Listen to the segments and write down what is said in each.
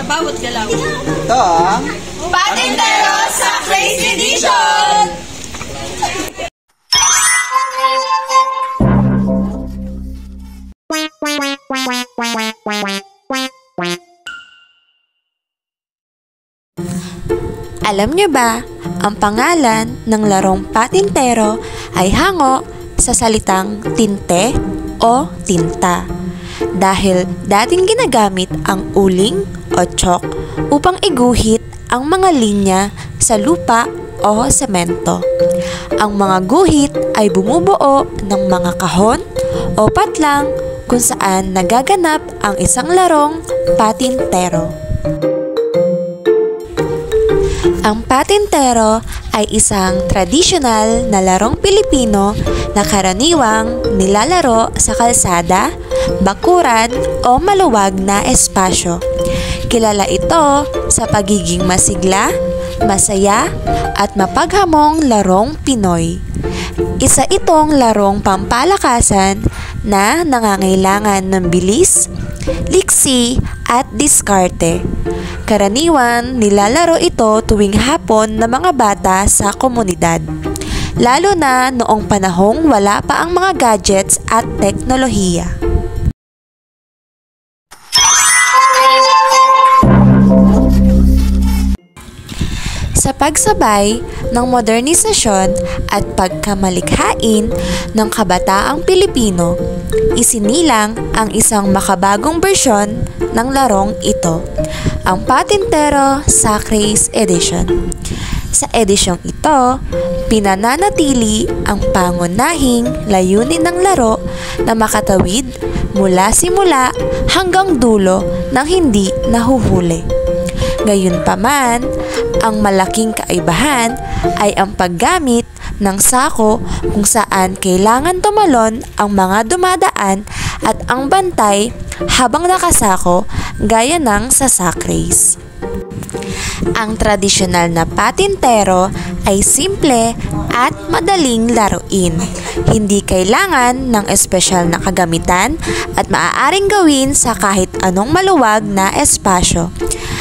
bawat galaw. Ito ang Patintero sa Crazy Edition! Alam niyo ba, ang pangalan ng larong patintero ay hango sa salitang tinte o tinta. Dahil dating ginagamit ang uling o chalk upang iguhit ang mga linya sa lupa o semento. Ang mga guhit ay bumubuo ng mga kahon o patlang kung saan nagaganap ang isang larong patintero. Ang patintero ay isang tradisyonal na larong Pilipino na karaniwang nilalaro sa kalsada, bakuran o maluwag na espasyo. Kilala ito sa pagiging masigla, masaya at mapaghamong larong Pinoy. Isa itong larong pampalakasan na nangangailangan ng bilis, liksi at diskarte. Karaniwan nilalaro ito tuwing hapon ng mga bata sa komunidad, lalo na noong panahong wala pa ang mga gadgets at teknolohiya. Sa pagsabay ng modernisasyon at pagkamalikhain ng kabataang Pilipino, isinilang ang isang makabagong bersyon ng larong ito, ang Patintero sa Crazy Edition. Sa edisyong ito, pinananatili ang pangunahing layunin ng laro na makatawid mula simula hanggang dulo nang hindi nahuhuli. Gayunpaman, ang malaking kaibahan ay ang paggamit ng sako kung saan kailangan tumalon ang mga dumadaan at ang bantay habang nakasako gaya ng sa sack race. Ang tradisyonal na patintero ay simple at madaling laruin. Hindi kailangan ng espesyal na kagamitan at maaaring gawin sa kahit anong maluwag na espasyo.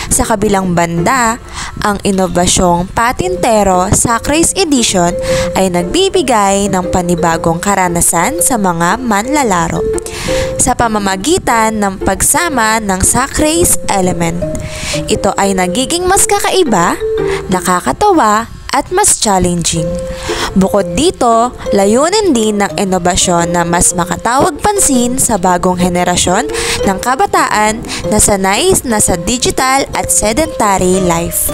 Sa kabilang banda, ang inobasyong patintero sa Crazy Edition ay nagbibigay ng panibagong karanasan sa mga manlalaro sa pamamagitan ng pagsama ng sack race element. Ito ay nagiging mas kakaiba, nakakatawa at mas challenging. Bukod dito, layunin din ng inobasyon na mas makatawag pansin sa bagong henerasyon ng kabataan na sanay na sa digital at sedentary life.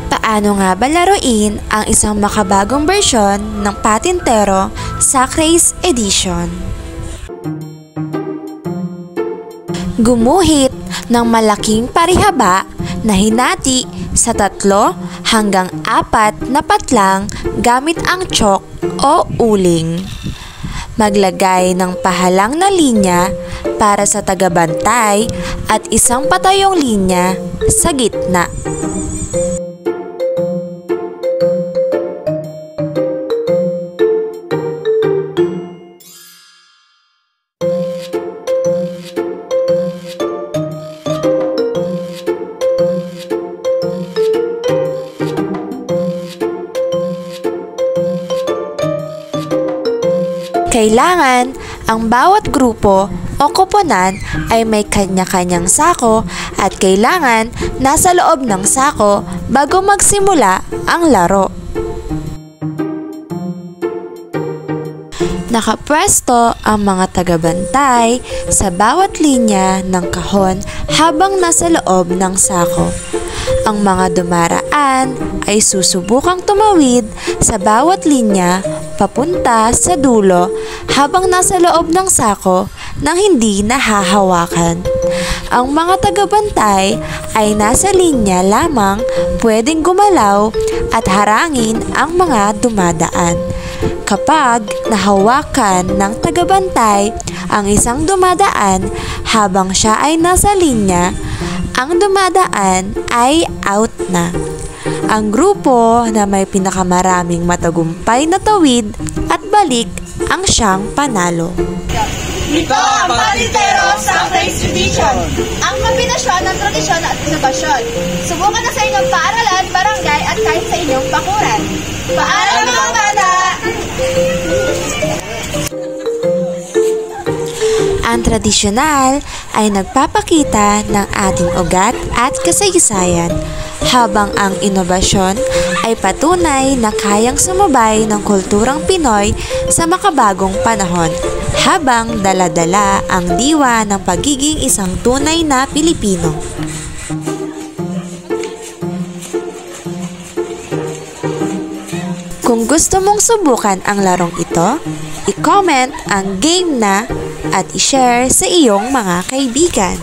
Paano nga ba laruin ang isang makabagong bersyon ng patintero sa Crazy Edition? Gumuhit ng malaking parihaba na hinati sa 3 hanggang 4 na patlang gamit ang chalk o uling. Maglagay ng pahalang na linya para sa tagabantay at isang patayong linya sa gitna. Kailangan ang bawat grupo o koponan ay may kanya-kanyang sako at kailangan nasa loob ng sako bago magsimula ang laro. Nakapwesto ang mga tagabantay sa bawat linya ng kahon habang nasa loob ng sako. Ang mga dumaraan ay susubukang tumawid sa bawat linya papunta sa dulo habang nasa loob ng sako nang hindi nahahawakan. Ang mga tagabantay ay nasa linya lamang pwedeng gumalaw at harangin ang mga dumadaan. Kapag nahawakan ng tagabantay ang isang dumadaan habang siya ay nasa linya, ang dumadaan ay out na. Ang grupo na may pinakamaraming matagumpay na tawid at balik ang siyang panalo. Ito ang Patintero sa Ang kombinasyon ng tradisyon at inobasyon. Subukan na sa inyong paaralan, barangay at kahit sa inyong bakuran. Paaral mga bata! Ang tradisyonal ay nagpapakita ng ating ugat at kasaysayan, habang ang inobasyon ay patunay na kayang sumabay ng kulturang Pinoy sa makabagong panahon, habang dala-dala ang diwa ng pagiging isang tunay na Pilipino. Kung gusto mong subukan ang larong ito, i-comment ang game na at i-share sa iyong mga kaibigan.